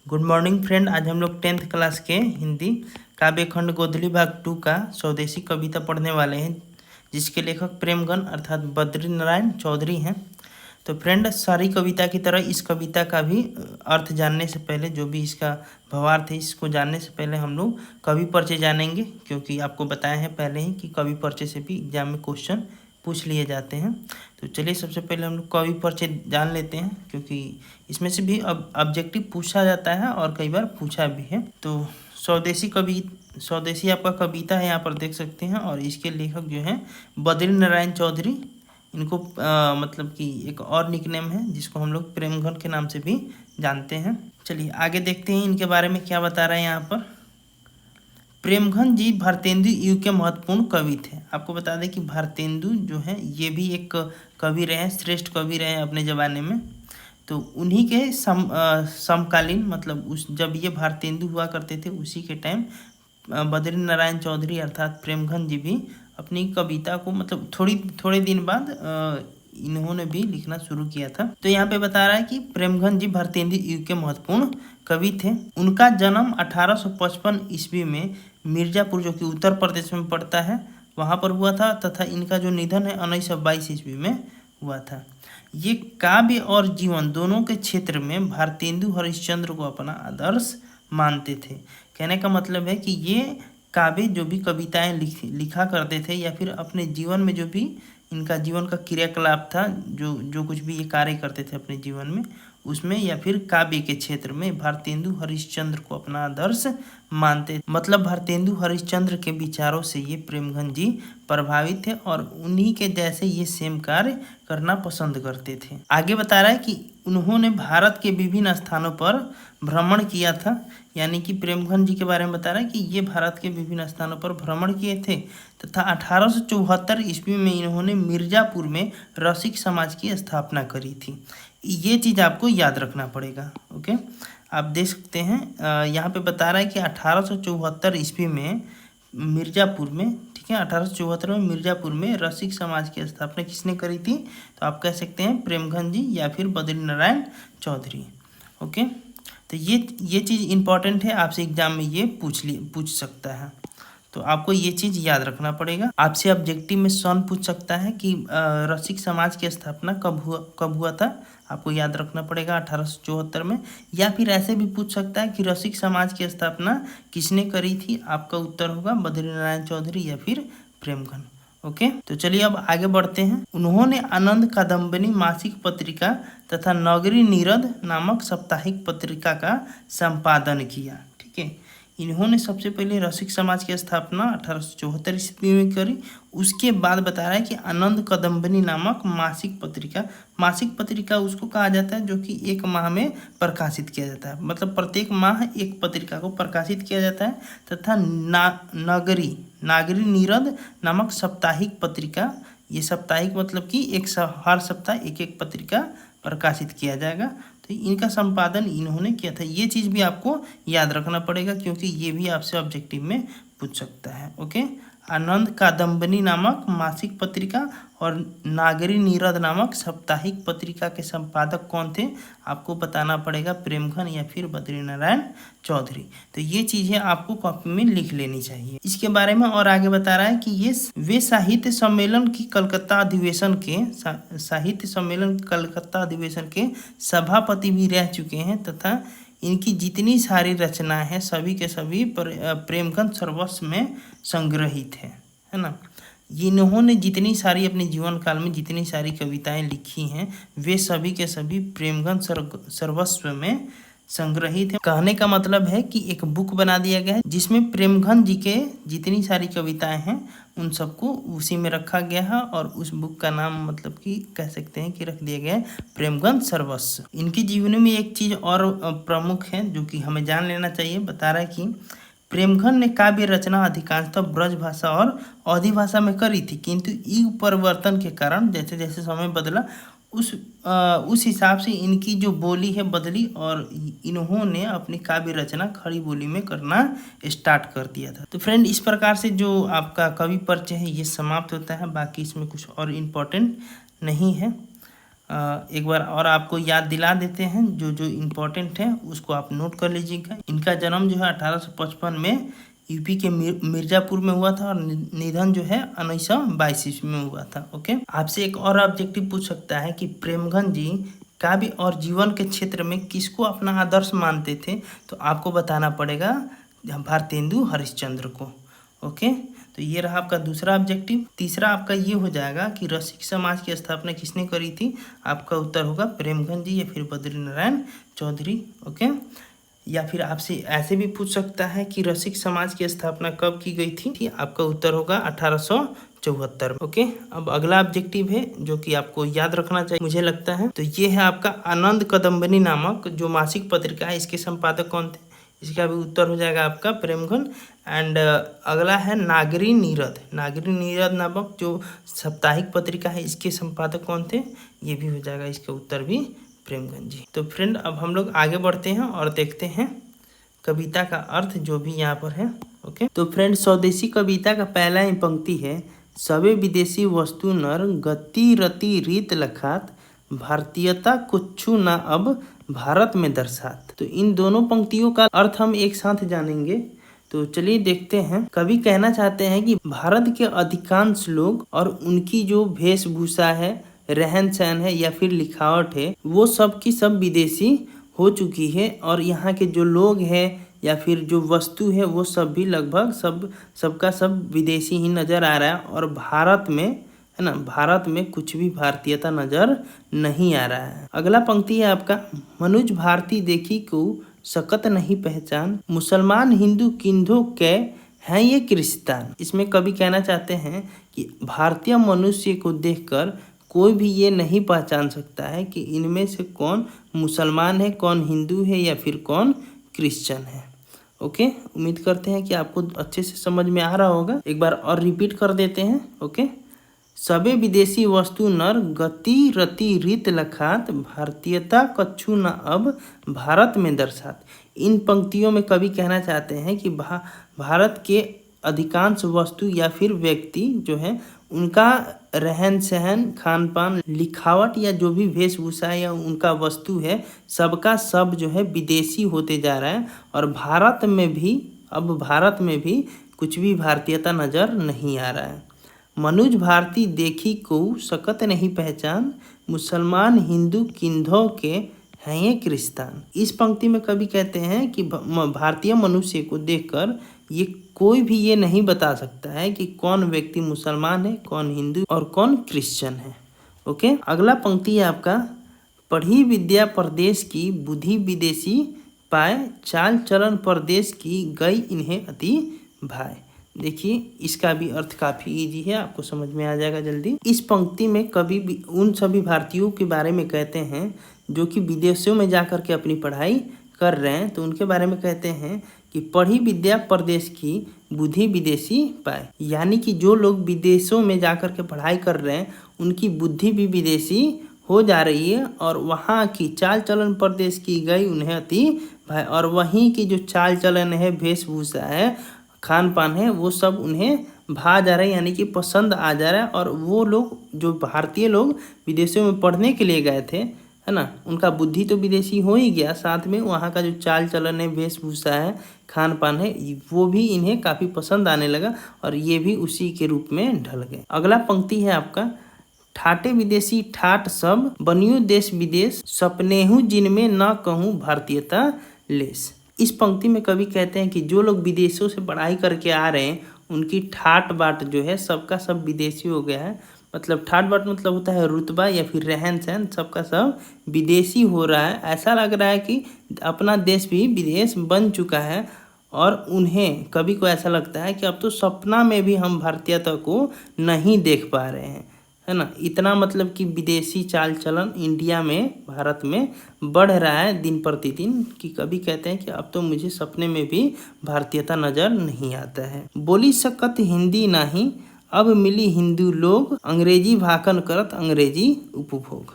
Good morning friend. आज हम लोग 10th क्लास के हिंदी काव्य खंड गोधली भाग 2 का स्वदेशी कविता पढ़ने वाले हैं, जिसके लेखक प्रेमगन अर्थात बद्री नारायण चौधरी हैं। तो फ्रेंड, सारी कविता की तरह इस कविता का भी अर्थ जानने से पहले, जो भी इसका भावार्थ है, इसको जानने से पहले हम लोग कवि परिचय जानेंगे, क्योंकि आपको बताया है पहले ही कि कवि परिचय से भी एग्जाम में क्वेश्चन पूछ लिए जाते हैं। तो चलिए सबसे पहले हम लोग कवि परिचय जान लेते हैं, क्योंकि इसमें से भी अब ऑब्जेक्टिव पूछा जाता है और कई बार पूछा भी है। तो स्वदेशी आपका कविता है, यहाँ पर देख सकते हैं, और इसके लेखक जो हैं बद्री नारायण चौधरी। इनको मतलब कि एक और निकनेम है जिसको हम लोग प्रेमघन के नाम से भी जानते हैं। चलिए आगे देखते हैं इनके बारे में क्या बता रहे हैं यहाँ पर। प्रेमघन जी भारतेंदु युग के महत्वपूर्ण कवि थे। आपको बता दें कि भारतेंदु जो है ये भी एक कवि रहे, श्रेष्ठ कवि रहे अपने ज़माने में। तो उन्हीं के समकालीन, मतलब उस जब ये भारतेंदु हुआ करते थे उसी के टाइम बद्री नारायण चौधरी अर्थात प्रेमघन जी भी अपनी कविता को मतलब थोड़े दिन बाद इन्होंने भी लिखना शुरू किया था। तो यहाँ पे बता रहा है कि प्रेमघन जी भारतेंदु युग के महत्वपूर्ण कवि थे। उनका जन्म 1855 ईस्वी में मिर्जापुर, जो कि उत्तर प्रदेश में पड़ता है, वहाँ पर हुआ था, तथा इनका जो निधन है 1922 ईस्वी में हुआ था। ये काव्य और जीवन दोनों के क्षेत्र में भारतेंदु हरिश्चंद्र को अपना आदर्श मानते थे। कहने का मतलब है कि ये काव्य जो भी कविताएं लिखा करते थे, या फिर अपने जीवन में जो भी इनका जीवन का क्रियाकलाप था, जो कुछ भी ये कार्य करते थे अपने जीवन में, उसमें या फिर काव्य के क्षेत्र में भारतेंदु हरिश्चंद्र को अपना आदर्श मानते। मतलब भारतेंदु हरिश्चंद्र के विचारों से ये प्रेमघन जी प्रभावित थे और उन्हीं के जैसे ये सेम कार्य करना पसंद करते थे। आगे बता रहा है कि उन्होंने भारत के विभिन्न स्थानों पर भ्रमण किया था। यानी कि प्रेमघन जी के बारे में बता रहा है कि ये भारत के विभिन्न स्थानों पर भ्रमण किए थे, तथा 1874 ईस्वी में इन्होंने मिर्जापुर में रसिक समाज की स्थापना करी थी। ये चीज़ आपको याद रखना पड़ेगा। ओके, आप देख सकते हैं यहाँ पे बता रहा है कि 1874 ईस्वी में मिर्जापुर में, ठीक है, 1874 में मिर्जापुर में रसिक समाज की स्थापना किसने करी थी? तो आप कह सकते हैं प्रेमघन जी या फिर बद्री नारायण चौधरी। ओके, तो ये चीज़ इंपॉर्टेंट है, आपसे एग्जाम में ये पूछ सकता है, तो आपको ये चीज़ याद रखना पड़ेगा। आपसे ऑब्जेक्टिव में सन पूछ सकता है कि रसिक समाज की स्थापना कब हुआ था, आपको याद रखना पड़ेगा 1874 में। या फिर ऐसे भी पूछ सकता है कि रसिक समाज की स्थापना किसने करी थी, आपका उत्तर होगा बद्री नारायण चौधरी या फिर प्रेमघन। ओके, तो चलिए अब आगे बढ़ते हैं। उन्होंने आनंद कादम्बिनी मासिक पत्रिका तथा नगरी नीरद नामक साप्ताहिक पत्रिका का संपादन किया। ठीक है, इन्होंने सबसे पहले रसिक समाज की स्थापना 1874 ईस्वी में करी। उसके बाद बता रहा है कि आनंद कादम्बिनी नामक मासिक पत्रिका उसको कहा जाता है जो कि एक माह में प्रकाशित किया जाता है। मतलब प्रत्येक माह एक पत्रिका को प्रकाशित किया जाता है। तथा नागरी नीरद नामक साप्ताहिक पत्रिका, ये साप्ताहिक मतलब कि हर सप्ताह एक पत्रिका प्रकाशित किया जाएगा। तो इनका संपादन इन्होंने किया था। ये चीज़ भी आपको याद रखना पड़ेगा, क्योंकि ये भी आपसे ऑब्जेक्टिव में पूछ सकता है। ओके, आनंद कादम्बिनी नामक मासिक पत्रिका और नागरी नीरद नामक साप्ताहिक पत्रिका के संपादक कौन थे, आपको बताना पड़ेगा प्रेमघन या फिर बद्री नारायण चौधरी। तो ये चीज़ें आपको कॉपी में लिख लेनी चाहिए। इसके बारे में और आगे बता रहा है कि वे साहित्य सम्मेलन की कलकत्ता अधिवेशन के सभापति भी रह चुके हैं, तथा इनकी जितनी सारी रचनाएं हैं सभी के सभी प्रेमघन सर्वस्व में संग्रहित है ना। इन्होंने जितनी सारी अपने जीवन काल में जितनी सारी कविताएं लिखी हैं, वे सभी के सभी प्रेमघन सर्वस्व में संग्रहित है। कहने का मतलब है कि एक बुक बना दिया गया है जिसमें प्रेमघन जी के जितनी सारी कविताएं हैं उन सबको उसी में रखा गया है, और उस बुक का नाम मतलब कि कह सकते हैं कि रख दिया गया है प्रेमघन सर्वस्व। इनकी जीवनी में एक चीज़ और प्रमुख है जो कि हमें जान लेना चाहिए। बता रहा है कि प्रेमघन ने काव्य रचना अधिकांशतः ब्रज भाषा और अवधी भाषा में करी थी, किंतु युग परिवर्तन के कारण जैसे जैसे समय बदला उस हिसाब से इनकी जो बोली है बदली, और इन्होंने अपनी काव्य रचना खड़ी बोली में करना स्टार्ट कर दिया था। तो फ्रेंड, इस प्रकार से जो आपका कवि परिचय है ये समाप्त होता है। बाकी इसमें कुछ और इम्पोर्टेंट नहीं है। एक बार और आपको याद दिला देते हैं, जो जो इम्पोर्टेंट है उसको आप नोट कर लीजिएगा। इनका जन्म जो है 1855 में यूपी के मिर्जापुर में हुआ था और निधन जो है 1922 ईस्वी में हुआ था। ओके, आपसे एक और ऑब्जेक्टिव पूछ सकता है कि प्रेमगंज जी काव्य और जीवन के क्षेत्र में किसको अपना आदर्श मानते थे, तो आपको बताना पड़ेगा भारतेंदु हरिश्चंद्र को। ओके, तो ये रहा आपका दूसरा ऑब्जेक्टिव। तीसरा आपका ये हो जाएगा कि रसिक समाज की स्थापना किसने करी थी, आपका उत्तर होगा प्रेमगंज जी या फिर बद्रीनारायण चौधरी। ओके, या फिर आपसे ऐसे भी पूछ सकता है कि रसिक समाज की स्थापना कब की गई थी, आपका उत्तर होगा 1874। ओके, अब अगला ऑब्जेक्टिव है जो कि आपको याद रखना चाहिए मुझे लगता है, तो ये है आपका आनंद कदम्बनी नामक जो मासिक पत्रिका है, इसके संपादक कौन थे, इसका भी उत्तर हो जाएगा आपका प्रेमगंज। एंड अगला है नागरी नीरद, नागरी नीरद नामक जो साप्ताहिक पत्रिका है, इसके संपादक कौन थे, ये भी हो जाएगा इसका उत्तर भी प्रेमगंज जी। तो फ्रेंड अब हम लोग आगे बढ़ते हैं और देखते हैं कविता का अर्थ जो भी यहाँ पर है। ओके, तो फ्रेंड स्वदेशी कविता का पहला ही पंक्ति है, सबे विदेशी वस्तु नर गति रति रीत लखात भारतीयता कुछु न अब भारत में दर्शात। तो इन दोनों पंक्तियों का अर्थ हम एक साथ जानेंगे। तो चलिए देखते हैं। कवि कहना चाहते हैं कि भारत के अधिकांश लोग और उनकी जो वेशभूषा है, रहन सहन है या फिर लिखावट है, वो सब की सब विदेशी हो चुकी है और यहाँ के जो लोग हैं या फिर जो वस्तु है वो सब भी लगभग सबका सब विदेशी ही नज़र आ रहा है। और भारत में है ना, भारत में कुछ भी भारतीयता नज़र नहीं आ रहा है। अगला पंक्ति है आपका, मनुज भारती देखी को सकत नहीं पहचान मुसलमान हिंदू किन्धो के हैं ये क्रिस्तान। इसमें कवि कहना चाहते हैं कि भारतीय मनुष्य को देखकर कोई भी ये नहीं पहचान सकता है कि इनमें से कौन मुसलमान है, कौन हिंदू है या फिर कौन क्रिश्चियन है। ओके, उम्मीद करते हैं कि आपको अच्छे से समझ में आ रहा होगा। एक बार और रिपीट कर देते हैं। ओके, सबे विदेशी वस्तु नर गति रति रीत लखात भारतीयता कछु न अब भारत में दर्शात। इन पंक्तियों में कवि कहना चाहते हैं कि भारत के अधिकांश वस्तु या फिर व्यक्ति जो है उनका रहन सहन, खान पान, लिखावट या जो भी वेशभूषा या उनका वस्तु है, सबका सब जो है विदेशी होते जा रहा है और भारत में भी कुछ भी भारतीयता नज़र नहीं आ रहा है। मनुज भारती देखी को सकत नहीं पहचान मुसलमान हिंदू किन्धों के हैं ये क्रिस्तान। इस पंक्ति में कवि कहते हैं कि भारतीय मनुष्य को देखकर ये कोई भी ये नहीं बता सकता है कि कौन व्यक्ति मुसलमान है, कौन हिंदू और कौन क्रिश्चियन है। ओके, अगला पंक्ति है आपका, पढ़ी विद्या परदेश की बुद्धि विदेशी पाए चाल चलन परदेश की गई इन्हें अति भाई। देखिए, इसका भी अर्थ काफ़ी इजी है, आपको समझ में आ जाएगा जल्दी। इस पंक्ति में कवि उन सभी भारतीयों के बारे में कहते हैं जो कि विदेशों में जाकर के अपनी पढ़ाई कर रहे हैं। तो उनके बारे में कहते हैं कि पढ़ी विद्या परदेश की बुद्धि विदेशी पाए, यानी कि जो लोग विदेशों में जाकर के पढ़ाई कर रहे हैं उनकी बुद्धि भी विदेशी हो जा रही है और वहाँ की चाल चलन परदेश की गई उन्हें अति भाई। और वहीं की जो चाल चलन है, वेशभूषा है, खान पान है, वो सब उन्हें भा जा रहा है, यानी कि पसंद आ जा रहा है। और वो लोग जो भारतीय लोग विदेशों में पढ़ने के लिए गए थे, है ना, उनका बुद्धि तो विदेशी हो ही गया, साथ में वहाँ का जो चाल चलन है, वेशभूषा है, खान पान है, वो भी इन्हें काफ़ी पसंद आने लगा और ये भी उसी के रूप में ढल गए। अगला पंक्ति है आपका, ठाटे विदेशी ठाट सब बनियो देश विदेश सपनेहू जिनमें न कहूँ भारतीयता लेस। इस पंक्ति में कवि कहते हैं कि जो लोग विदेशों से पढ़ाई करके आ रहे हैं उनकी ठाट बाट जो है सबका सब विदेशी हो गया है। मतलब ठाट बाट मतलब होता है रुतबा या फिर रहन सहन, सबका सब विदेशी हो रहा है। ऐसा लग रहा है कि अपना देश भी विदेश बन चुका है और उन्हें, कवि को ऐसा लगता है कि अब तो सपना में भी हम भारतीयता को नहीं देख पा रहे हैं, है ना। इतना मतलब कि विदेशी चाल चलन इंडिया में, भारत में बढ़ रहा है दिन प्रतिदिन कि कभी कहते हैं कि अब तो मुझे सपने में भी भारतीयता नज़र नहीं आता है। बोली सकत हिंदी नहीं अब मिली हिंदू लोग अंग्रेजी भाषण करत अंग्रेजी उपभोग।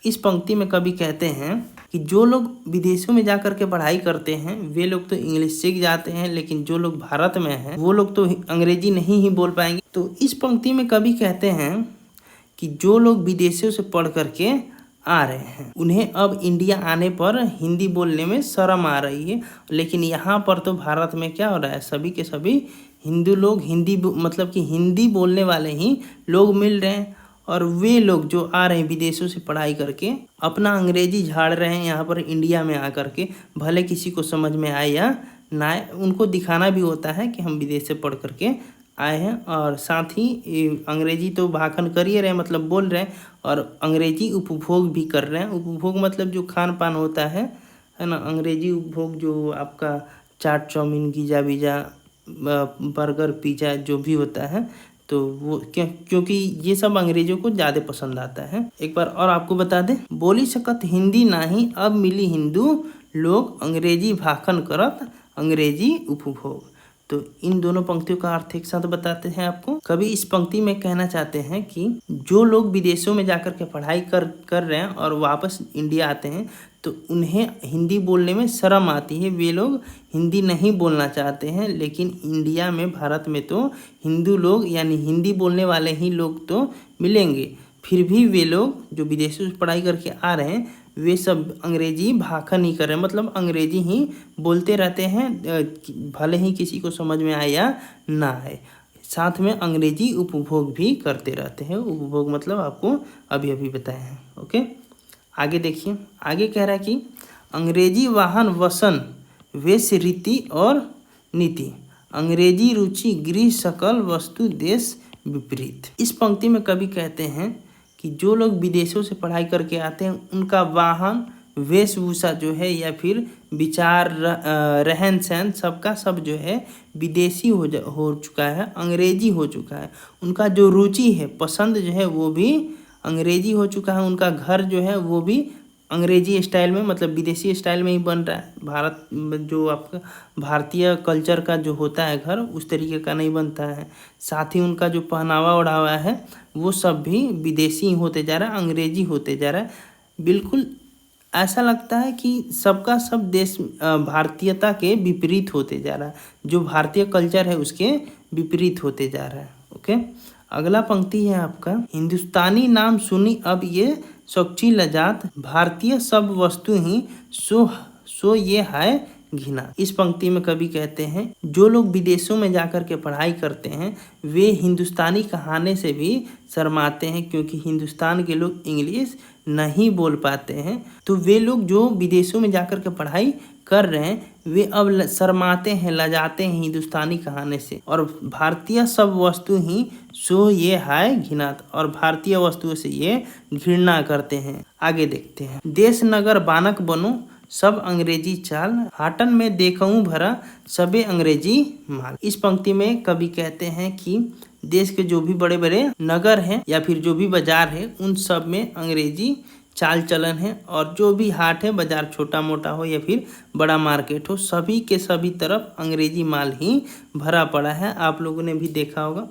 इस पंक्ति में कवि कहते हैं कि जो लोग विदेशों में जाकर के पढ़ाई करते हैं वे लोग तो इंग्लिश सीख जाते हैं, लेकिन जो लोग भारत में हैं वो लोग तो अंग्रेजी नहीं ही बोल पाएंगे। तो इस पंक्ति में कवि कहते हैं कि जो लोग विदेशों से पढ़ करके आ रहे हैं। उन्हें अब इंडिया आने पर हिंदी बोलने में शर्म आ रही है। लेकिन यहाँ पर तो भारत में क्या हो रहा है, सभी के सभी हिंदू लोग मतलब कि हिंदी बोलने वाले ही लोग मिल रहे हैं। और वे लोग जो आ रहे हैं विदेशों से पढ़ाई करके अपना अंग्रेजी झाड़ रहे हैं यहाँ पर इंडिया में आकर के, भले किसी को समझ में आए या ना आए, उनको दिखाना भी होता है कि हम विदेश से पढ़ करके आए हैं। और साथ ही अंग्रेजी तो भाषण कर ही रहे हैं, मतलब बोल रहे हैं, और अंग्रेजी उपभोग भी कर रहे हैं। उपभोग मतलब जो खान पान होता है ना, अंग्रेजी उपभोग जो आपका चाट चाउमीन गिजा विजा बर्गर पिज़्ज़ा जो भी होता है, तो वो क्योंकि ये सब अंग्रेजों को ज़्यादा पसंद आता है। एक बार और आपको बता दें, बोली सकत हिंदी नाही अब मिली हिंदू लोग, अंग्रेजी भाषण करत अंग्रेजी उपभोग। तो इन दोनों पंक्तियों का अर्थ एक साथ बताते हैं आपको। कवि इस पंक्ति में कहना चाहते हैं कि जो लोग विदेशों में जाकर के पढ़ाई कर रहे हैं और वापस इंडिया आते हैं तो उन्हें हिंदी बोलने में शर्म आती है। वे लोग हिंदी नहीं बोलना चाहते हैं, लेकिन इंडिया में, भारत में तो हिंदू लोग यानी हिंदी बोलने वाले ही लोग तो मिलेंगे। फिर भी वे लोग जो विदेशों से पढ़ाई करके आ रहे हैं वे सब अंग्रेजी भाषण ही कर रहे हैं, मतलब अंग्रेजी ही बोलते रहते हैं, भले ही किसी को समझ में आए या ना आए। साथ में अंग्रेजी उपभोग भी करते रहते हैं। उपभोग मतलब आपको अभी अभी बताए हैं। ओके, आगे देखिए, आगे कह रहा है कि अंग्रेजी वाहन वसन वेश रीति और नीति, अंग्रेजी रुचि गृह सकल वस्तु देश विपरीत। इस पंक्ति में कवि कहते हैं कि जो लोग विदेशों से पढ़ाई करके आते हैं उनका वाहन वेशभूषा जो है या फिर विचार रहन सहन सबका सब जो है विदेशी हो चुका है, अंग्रेजी हो चुका है। उनका जो रुचि है, पसंद जो है वो भी अंग्रेजी हो चुका है। उनका घर जो है वो भी अंग्रेजी स्टाइल में, मतलब विदेशी स्टाइल में ही बन रहा है। भारत जो आपका भारतीय कल्चर का जो होता है घर, उस तरीके का नहीं बनता है। साथ ही उनका जो पहनावा ओढ़ावा है वो सब भी विदेशी होते जा रहा है, अंग्रेजी होते जा रहा है। बिल्कुल ऐसा लगता है कि सबका सब देश भारतीयता के विपरीत होते जा रहा है, जो भारतीय कल्चर है उसके विपरीत होते जा रहा है। ओके, अगला पंक्ति है आपका, हिंदुस्तानी नाम सुनी अब ये सोची लजात, भारतीय सब वस्तु ही सो ये है घिना। इस पंक्ति में कवि कहते हैं जो लोग विदेशों में जाकर के पढ़ाई करते हैं वे हिंदुस्तानी कहाने से भी शर्माते हैं, क्योंकि हिंदुस्तान के लोग इंग्लिश नहीं बोल पाते हैं। तो वे लोग जो विदेशों में जाकर के पढ़ाई कर रहे हैं वे अब शर्माते हैं, लजाते हैं हिंदुस्तानी कहाने से। और भारतीय सब वस्तु ही सो ये है घिनात, और भारतीय वस्तुओं से ये घृणा करते हैं। आगे देखते हैं, देश नगर बानक बनो सब अंग्रेजी चाल, हाटन में देखूं भरा सबे अंग्रेजी माल। इस पंक्ति में कवि कहते हैं कि देश के जो भी बड़े बड़े नगर हैं या फिर जो भी बाजार है उन सब में अंग्रेजी चाल चलन है, और जो भी हाट है, बाजार छोटा मोटा हो या फिर बड़ा मार्केट हो, सभी के सभी तरफ अंग्रेजी माल ही भरा पड़ा है। आप लोगों ने भी देखा होगा।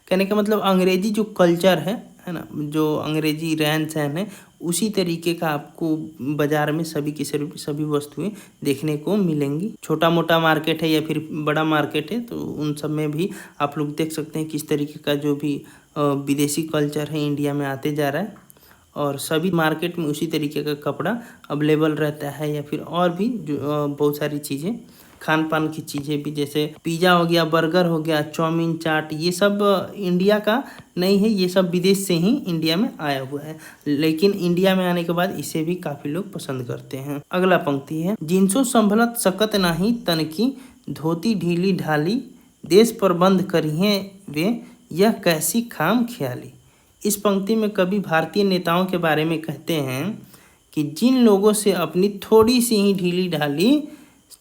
कहने का मतलब अंग्रेजी जो कल्चर है ना, जो अंग्रेजी रहन सहन है, उसी तरीके का आपको बाजार में सभी की सभी वस्तुएं देखने को मिलेंगी। छोटा मोटा मार्केट है या फिर बड़ा मार्केट है तो उन सब में भी आप लोग देख सकते हैं किस तरीके का जो भी विदेशी कल्चर है इंडिया में आते जा रहा है। और सभी मार्केट में उसी तरीके का कपड़ा अवेलेबल रहता है, या फिर और भी जो बहुत सारी चीज़ें, खान पान की चीज़ें भी, जैसे पिज़्ज़ा हो गया, बर्गर हो गया, चाउमीन चाट, ये सब इंडिया का नहीं है, ये सब विदेश से ही इंडिया में आया हुआ है। लेकिन इंडिया में आने के बाद इसे भी काफ़ी लोग पसंद करते हैं। अगला पंक्ति है, जिनसो संभलत सकत नाही तन की, धोती ढीली ढाली देश पर बंद करिए वे, यह कैसी खाम ख्याली। इस पंक्ति में कवि भारतीय नेताओं के बारे में कहते हैं कि जिन लोगों से अपनी थोड़ी सी ही ढीली ढाली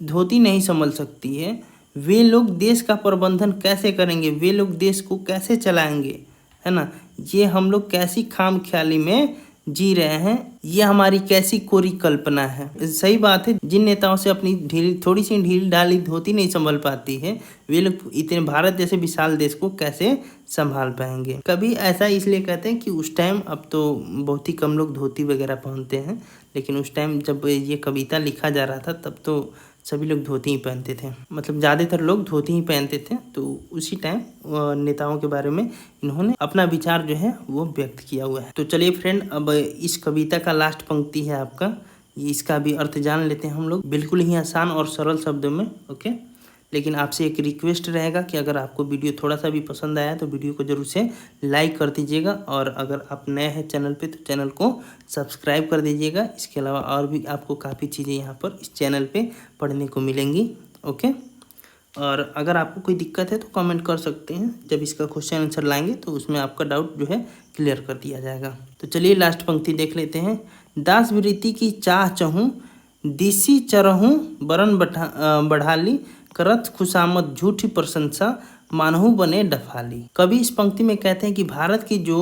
धोती नहीं संभल सकती है, वे लोग देश का प्रबंधन कैसे करेंगे, वे लोग देश को कैसे चलाएंगे, है ना। ये हम लोग कैसी खाम ख्याली में जी रहे हैं, ये हमारी कैसी कोरी कल्पना है। सही बात है, जिन नेताओं से अपनी थोड़ी सी ढीली ढाली धोती नहीं संभल पाती है, वे लोग इतने भारत जैसे विशाल देश को कैसे संभाल पाएंगे। कभी ऐसा इसलिए कहते हैं कि उस टाइम, अब तो बहुत ही कम लोग धोती वगैरह पहनते हैं, लेकिन उस टाइम जब ये कविता लिखा जा रहा था तब तो सभी लोग धोती ही पहनते थे, मतलब ज़्यादातर लोग धोती ही पहनते थे। तो उसी टाइम नेताओं के बारे में इन्होंने अपना विचार जो है वो व्यक्त किया हुआ है। तो चलिए फ्रेंड, अब इस कविता का लास्ट पंक्ति है आपका, इसका भी अर्थ जान लेते हैं हम लोग, बिल्कुल ही आसान और सरल शब्दों में। ओके, लेकिन आपसे एक रिक्वेस्ट रहेगा कि अगर आपको वीडियो थोड़ा सा भी पसंद आया तो वीडियो को जरूर से लाइक कर दीजिएगा, और अगर आप नए हैं चैनल पे तो चैनल को सब्सक्राइब कर दीजिएगा। इसके अलावा और भी आपको काफ़ी चीज़ें यहाँ पर इस चैनल पे पढ़ने को मिलेंगी। ओके, और अगर आपको कोई दिक्कत है तो कमेंट कर सकते हैं, जब इसका क्वेश्चन आंसर लाएंगे तो उसमें आपका डाउट जो है क्लियर कर दिया जाएगा। तो चलिए लास्ट पंक्ति देख लेते हैं। दास वृत्ति की चाह चहूँ, दिसी चरहूँ बरन बढ़ाली, करत खुशामद झूठी प्रशंसा, मानहु बने डफाली। कवि इस पंक्ति में कहते हैं कि भारत की जो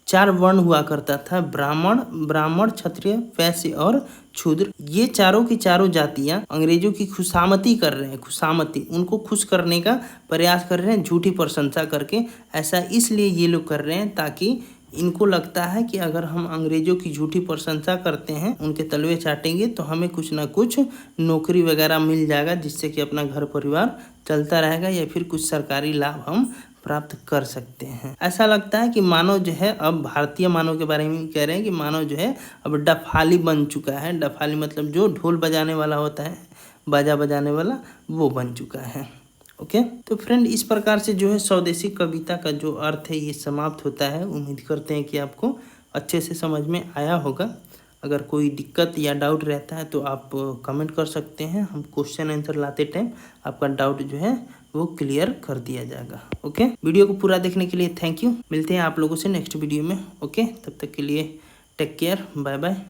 4 वर्ण हुआ करता था, ब्राह्मण, क्षत्रिय, वैश्य और शूद्र, ये चारों की चारों जातियां अंग्रेजों की खुशामती कर रहे हैं, खुशामती, उनको खुश करने का प्रयास कर रहे हैं झूठी प्रशंसा करके। ऐसा इसलिए ये लोग कर रहे हैं ताकि इनको लगता है कि अगर हम अंग्रेजों की झूठी प्रशंसा करते हैं, उनके तलवे चाटेंगे, तो हमें कुछ ना कुछ नौकरी वगैरह मिल जाएगा, जिससे कि अपना घर परिवार चलता रहेगा, या फिर कुछ सरकारी लाभ हम प्राप्त कर सकते हैं। ऐसा लगता है कि मानव जो है, अब भारतीय मानव के बारे में कह रहे हैं कि मानव जो है अब डफाली बन चुका है। डफाली मतलब जो ढोल बजाने वाला होता है, बाजा बजाने वाला, वो बन चुका है। ओके, तो फ्रेंड इस प्रकार से जो है स्वदेशी कविता का जो अर्थ है ये समाप्त होता है। उम्मीद करते हैं कि आपको अच्छे से समझ में आया होगा। अगर कोई दिक्कत या डाउट रहता है तो आप कमेंट कर सकते हैं, हम क्वेश्चन आंसर लाते टाइम आपका डाउट जो है वो क्लियर कर दिया जाएगा। ओके, वीडियो को पूरा देखने के लिए थैंक यू। मिलते हैं आप लोगों से नेक्स्ट वीडियो में। ओके, तब तक के लिए टेक केयर, बाय बाय।